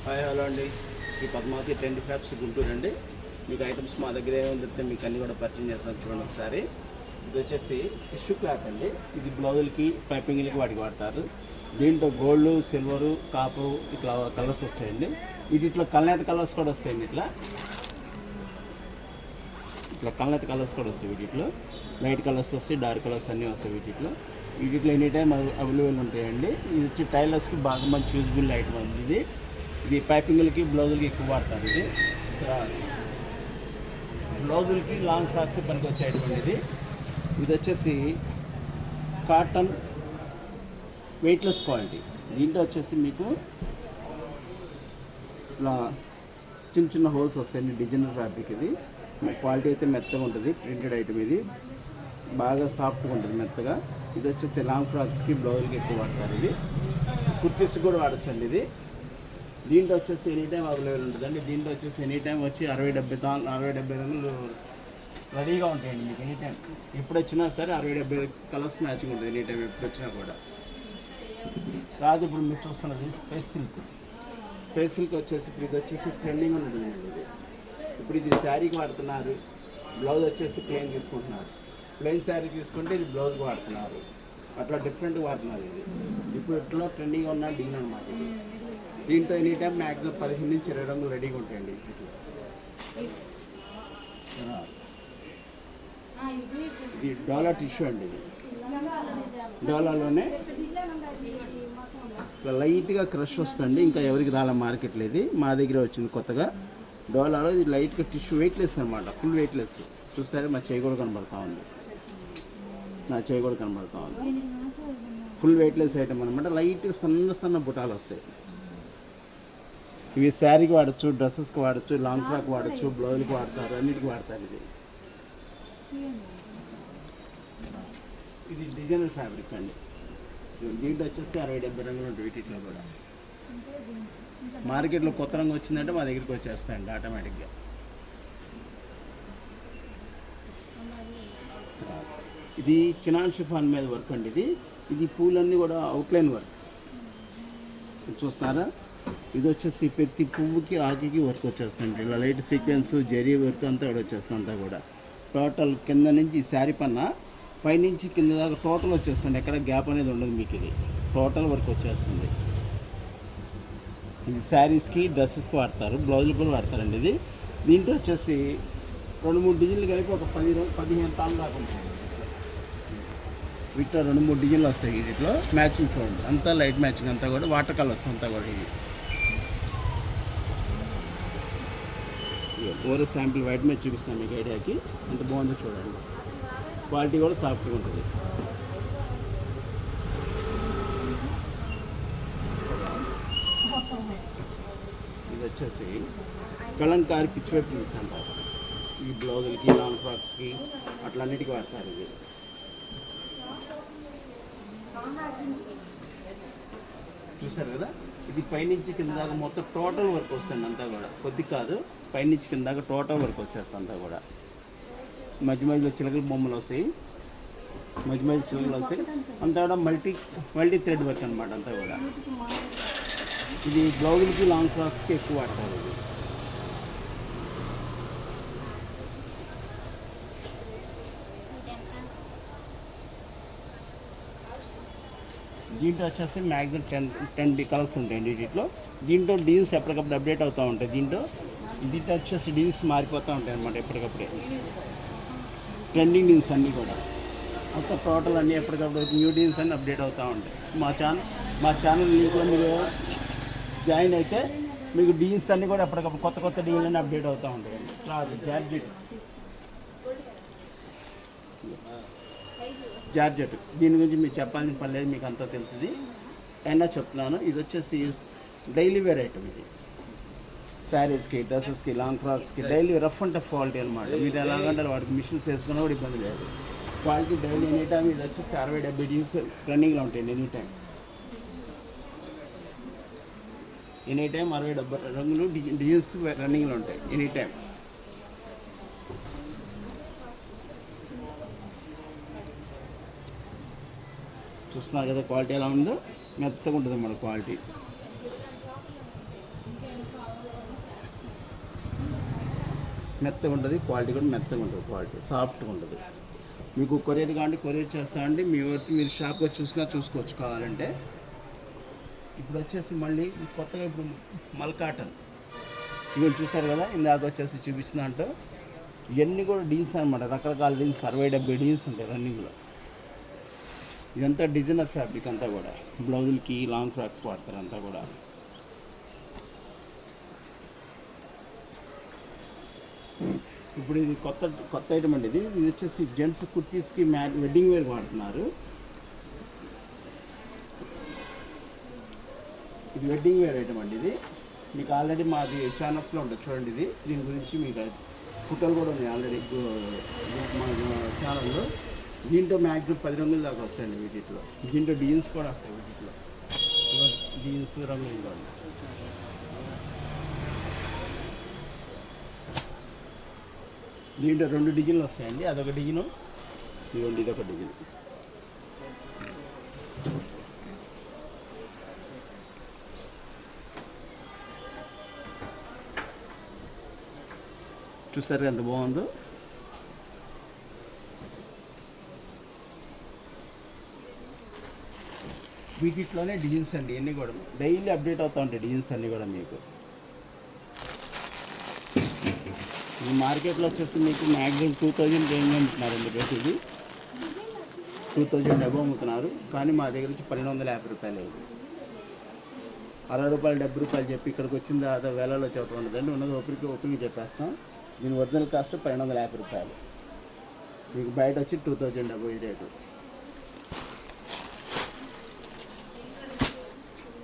Hi hello అండి. ఈ Padmavati trend fabs Guntur అండి. మీకు ఐటమ్స్ మా దగ్గర ఏముందంటే మీకు అన్నీ కూడా పరిచయం చేస్తాను చూడండి ఒకసారి. ఇది వచ్చేసి టిష్యూ క్లాత్ అండి. ఇది బ్లౌజులకి పైపింగ్లకి వాటికి వాడతారు. దీంట్లో గోల్డ్, సిల్వరు, కాపు ఇట్లా కలర్స్ వస్తాయండి. వీటిలో కల్నేత కలర్స్ కూడా వస్తాయండి. ఇట్లా కల్నేత కలర్స్ కూడా వస్తాయి. వీటిలో లైట్ కలర్స్ వస్తాయి, డార్క్ కలర్స్ అన్నీ వస్తాయి. వీటిలో ఎనీ టైం అవైలబుల్ ఉంటాయండి. ఇది వచ్చి టైలర్స్కి బాగా మంచి యూజ్ఫుల్ ఐటమ్ అండి. ఇది పైపింగ్లకి, బ్లౌజులకి ఎక్కువ వాడతారు. ఇది బ్లౌజులకి, లాంగ్ ఫ్రాక్స్ పనికి వచ్చే ఐటమ్ అండి. ఇది వచ్చేసి కాటన్ వెయిట్లెస్ క్వాలిటీ. దీంట్లో వచ్చేసి మీకు ఇలా చిన్న చిన్న హోల్స్ వస్తాయండి. డిజైనర్ ఫ్యాబ్రిక్ ఇది. క్వాలిటీ అయితే మెత్తగా ఉంటుంది. ప్రింటెడ్ ఐటమ్ ఇది. బాగా సాఫ్ట్గా ఉంటుంది, మెత్తగా. ఇది వచ్చేసి లాంగ్ ఫ్రాక్స్కి, బ్లౌజ్కి ఎక్కువ వాడతారు. ఇది కుర్తీస్కి కూడా వాడచ్చండి. ఇది దీంట్లో వచ్చేసి ఎనీ టైం అవైలబుల్ ఉంటుందండి. దీంట్లో వచ్చేసి ఎనీ టైం వచ్చి 60-70 రంగులు రెడీగా ఉంటాయండి మీకు. ఎనీ టైం ఎప్పుడు వచ్చినా సరే 60-70 కలర్స్ మ్యాచింగ్ ఉంటుంది ఎనీ టైం ఎప్పుడు వచ్చినా కూడా. కాదు ఇప్పుడు మీరు చూస్తున్నది స్పేస్ సిల్క్ వచ్చేసి ఇప్పుడు ఇది వచ్చేసి ట్రెండింగ్ ఉంటుంది. ఇప్పుడు ఇది శారీకి వాడుతున్నారు. బ్లౌజ్ వచ్చేసి ప్లెయిన్ తీసుకుంటున్నారు. ప్లెయిన్ శారీ తీసుకుంటే ఇది బ్లౌజ్కి వాడుతున్నారు. అట్లా డిఫరెంట్గా వాడుతున్నారు. ఇది ఇప్పుడు ఇట్లా ట్రెండింగ్గా ఉన్న డీల్ అనమాట. ఇది దీంట్లో ఎనీ టైం మ్యాక్సిమం 15-20 రంగులు రెడీగా ఉంటాయండి. ఇది డోలా టిష్యూ అండి. ఇది డోలాలోనే లైట్గా క్రష్ వస్తుంది. ఇంకా ఎవరికి రాలే మార్కెట్లో. ఇది మా దగ్గర వచ్చింది కొత్తగా. డోలాలో ఇది లైట్గా టిష్యూ వెయిట్లెస్ అనమాట. Full weightless. చూస్తారే మా చేయి కూడా కనబడతా ఉంది. ఫుల్ వెయిట్లెస్ ఐటమ్ అనమాట. లైట్గా సన్న బుటాలు వస్తాయి. ఇవి శారీకి వాడచ్చు, డ్రెస్సెస్కి వాడచ్చు, లాంగ్ ఫ్రాక్ వాడచ్చు, బ్లౌజ్కి వాడతారు, అన్నిటికి వాడతారు. ఇది డిజైనర్ ఫ్యాబ్రిక్ అండి. దీంట్లో వచ్చేసి 60-70 రంగులు ఉంటాయి. వీటిలో కూడా మార్కెట్లో కొత్త రంగు వచ్చిందంటే మా దగ్గరికి వచ్చేస్తాయండి ఆటోమేటిక్గా. ఇది చినాన్ షిఫాన్ మీద వర్క్ అండి. ఇది పూలన్నీ కూడా అవుట్లైన్ వర్క్ చూస్తారా. ఇది వచ్చేసి ప్రతి పువ్వుకి, ఆకుకి వర్క్ వచ్చేస్తుంది. ఇలా లైట్ సీక్వెన్స్, జరీ వర్క్ అంతా కూడా వచ్చేస్తుంది. అంతా కూడా టోటల్ కింద నుంచి శారీ పైన పైనుంచి కింద దాకా టోటల్ వచ్చేస్తుంది. ఎక్కడ గ్యాప్ అనేది ఉండదు మీకు. ఇది టోటల్ వర్క్ వచ్చేస్తుంది. ఇది శారీస్కి, డ్రెస్సెస్కి వాడతారు, బ్లౌజులు కూడా వాడతారండి. ఇది దీంట్లో వచ్చేసి 2-3 డిజైన్లు కలిపి ఒక 10-15 తాళ్ళు దాకా ఉంటాయి. వీటిలో 2-3 డిజైన్లు వస్తాయి. వీటిలో మ్యాచింగ్ చూడండి. అంతా లైట్ మ్యాచింగ్, అంతా కూడా వాటర్ కలర్స్ అంతా కూడా. ఇది ఓవర్ శాంపిల్ వైట్ మీద చూపిస్తున్నాను మీకు ఐడియాకి. ఎంత బాగుందో చూడండి. క్వాలిటీ కూడా సాఫ్ట్గా ఉంటుంది. ఇది వచ్చేసి కలంకారీ పిచ్వే ప్రింట్స్ అంటారు. ఈ బ్లౌజులకి, లాంగ్ ఫ్రాక్స్కి అట్లా అన్నిటికీ వాడతారు. ఇది చూసారు కదా. ఇది పైనుంచి కింద దాకా మొత్తం టోటల్ వర్క్ వస్తుంది. అంతా కూడా కొద్ది కాదు, పైనుంచి కింద దాకా టోటల్ వర్క్ వచ్చేస్తుంది. అంతా కూడా మధ్యలో చిలకల బొమ్మలు వస్తాయి. అంతా కూడా మల్టీ థ్రెడ్ వర్క్ అనమాట. అంతా కూడా ఇది బ్లౌజులకి, లాంగ్ ఫ్రాక్స్కి ఎక్కువ వాడతారు. ఇది దీంట్లో వచ్చేసి మ్యాక్సిమం 10 కలర్స్ ఉంటాయండి దీంట్లో డిజైన్స్ ఎప్పటికప్పుడు అప్డేట్ అవుతూ ఉంటాయి. దీంట్లో వచ్చేసి డిజైన్స్ మారిపోతూ ఉంటాయి అన్నమాట. ఎప్పటికప్పుడే ట్రెండింగ్ డిజైన్స్ అన్నీ కూడా మొత్తం టోటల్ అన్నీ ఎప్పటికప్పుడు న్యూ డిజైన్స్ అన్నీ అప్డేట్ అవుతూ ఉంటాయి. మా ఛానల్ లింక్లో మీరు జాయిన్ అయితే మీకు డిజైన్స్ అన్నీ కూడా ఎప్పటికప్పుడు కొత్త డిజైన్లు అన్నీ అప్డేట్ అవుతూ ఉంటాయి. జార్జెట్ దీని గురించి మీకు చెప్పాల్సిన పని లేదు, మీకు అంతా తెలిసింది. అయినా చెప్తున్నాను. ఇది వచ్చేసి డైలీ వేర్ ఐటమ్. ఇది శారీస్కి, డ్రెస్సెస్కి, లాంగ్ ఫ్రాక్స్కి daily rough and tough quality అనమాట. మీరు ఎలాగంటే వాటికి మిషన్స్ వేసుకున్నా కూడా ఇబ్బంది లేదు. Quality daily any time. ఇది వచ్చేసి 60-70 డిజైన్స్ రన్నింగ్లో ఉంటాయండి. ఎనీ టైం 60-70 రంగులు డిజైన్స్ రన్నింగ్లో ఉంటాయి ఎనీ టైం. చూస్తున్నారు కదా క్వాలిటీ ఎలా ఉందో. మెత్తగా ఉంటుంది అన్నమాట క్వాలిటీ. మెత్తగా ఉంటుంది, క్వాలిటీ కూడా మెత్తగా ఉంటుంది, క్వాలిటీ సాఫ్ట్గా ఉంటుంది. మీకు కొరియర్ కావాలంటే కొరియర్ చేస్తామండి. మీ వరకు మీరు షాప్కి వచ్చి చూసుకోవచ్చు కావాలంటే. ఇప్పుడు వచ్చేసి మళ్ళీ కొత్తగా ఇప్పుడు మల్కాటన్ ఇవి చూసారు కదా, ఇందాక వచ్చేసి చూపించిన దాంట్లో ఇవన్నీ కూడా డీల్స్ అనమాట. రకరకాల డీల్స్ 60-70 డీల్స్ ఉంటాయి రన్నింగ్లో. ఇదంతా డిజైనర్ ఫ్యాబ్రిక్ అంతా కూడా, బ్లౌజులకి లాంగ్ ఫ్రాక్స్ వాడతారు అంతా కూడా. ఇప్పుడు ఇది కొత్త ఐటమ్ అండి. ఇది వచ్చేసి జెంట్స్ కుర్తీస్కి వెడ్డింగ్ వేర్ వాడుతున్నారు. ఇది వెడ్డింగ్ వేర్ ఐటమ్ అండి. ఇది మీకు ఆల్రెడీ మాది ఛానల్స్లో ఉంటుంది చూడండి. దీని గురించి మీకు ఫోటోలు కూడా ఉన్నాయి ఆల్రెడీ మా ఛానల్లో. దీంట్లో మ్యాక్సిమం 10 రంగులు దాకా వస్తాయండి వీటిలో. దీంట్లో డిజైన్స్ కూడా వస్తాయి వీటిలో, డిజైన్స్ రంగులు కాదు. దీంట్లో 2 డిజైన్లు వస్తాయండి. అదొక డిజైను, ఇదొక డిజైన్. చూసారు ఎంత బాగుందో. వీటిలోనే డిజైన్స్ అండి ఇవన్నీ కూడా డైలీ అప్డేట్ అవుతూ ఉంటాయి డిజైన్స్ అన్నీ కూడా. మీకు ఈ మార్కెట్లో వచ్చేసి మీకు మ్యాక్సిమం 2000 రేంజ్ అమ్ముతున్నారండి రేట్. ఇది 2000 అబవ్ అమ్ముతున్నారు, కానీ మా దగ్గర నుంచి 1250 రూపాయలు అయింది. 60 రూపాయలు 70 రూపాయలు చెప్పి ఇక్కడికి వచ్చింది అదే వేలలో చెప్పడం ఉండదండి. ఉన్నది ఓపెన్గా చెప్పేస్తాం. దీని ఒరిజినల్ కాస్ట్ 1250 రూపాయలు. మీకు బయట వచ్చి 2000 అబవ్ ఈ రేటు.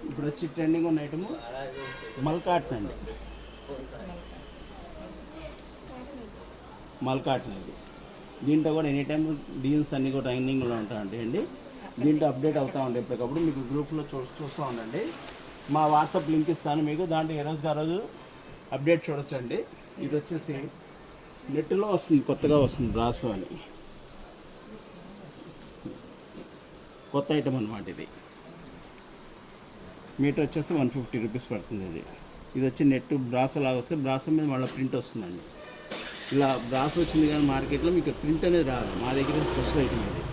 ఇప్పుడు వచ్చి ట్రెండింగ్ ఉన్న ఐటము మల్కాటన్ అండి. మల్కాటన్ ఇది. దీంట్లో కూడా ఎనీ టైం డీల్స్ అన్నీ కూడా ట్రైనింగ్లో ఉంటాయండి. దీంట్లో అప్డేట్ అవుతూ ఉంటాయి ఎప్పటికప్పుడు. మీకు గ్రూప్లో చూస్తూ ఉండండి. మా వాట్సాప్ లింక్ ఇస్తాను మీకు, దాంట్లో ఏ రోజుకి ఆ రోజు అప్డేట్ చూడొచ్చండి. ఇది వచ్చేసి నెట్లో వస్తుంది, కొత్తగా వస్తుంది బ్రాసో అని, కొత్త ఐటమ్ అనమాట. ఇది మీటర్ వచ్చేసి 150 రూపీస్ పడుతుంది. ఇది వచ్చి నెట్ బ్రాసో లాగా వస్తే బ్రాసో మీద మళ్ళీ ప్రింట్ వస్తుందండి. ఇలా బ్రాసో వచ్చింది కానీ మార్కెట్లో మీకు ప్రింట్ అనేది రాదు. మా దగ్గర స్పెషల్ ఐటమ్ ఇది.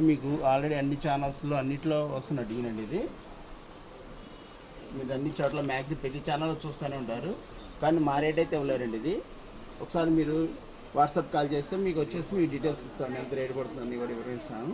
మీకు ఆల్రెడీ అన్ని ఛానల్స్లో అన్నిట్లో వస్తున్న డీన్ అండి ఇది. మీరు అన్ని చోట్ల మ్యాక్సిమం ప్రతి ఛానల్లో చూస్తూనే ఉంటారు, కానీ మా రేట్ అయితే ఇవ్వలేరండి. ఇది ఒకసారి మీరు వాట్సాప్ కాల్ చేస్తే మీకు వచ్చేసి మీ డీటెయిల్స్ ఇస్తాను, ఎంత రేట్ పడుతుంది అన్నీ కూడా వివరిస్తాను.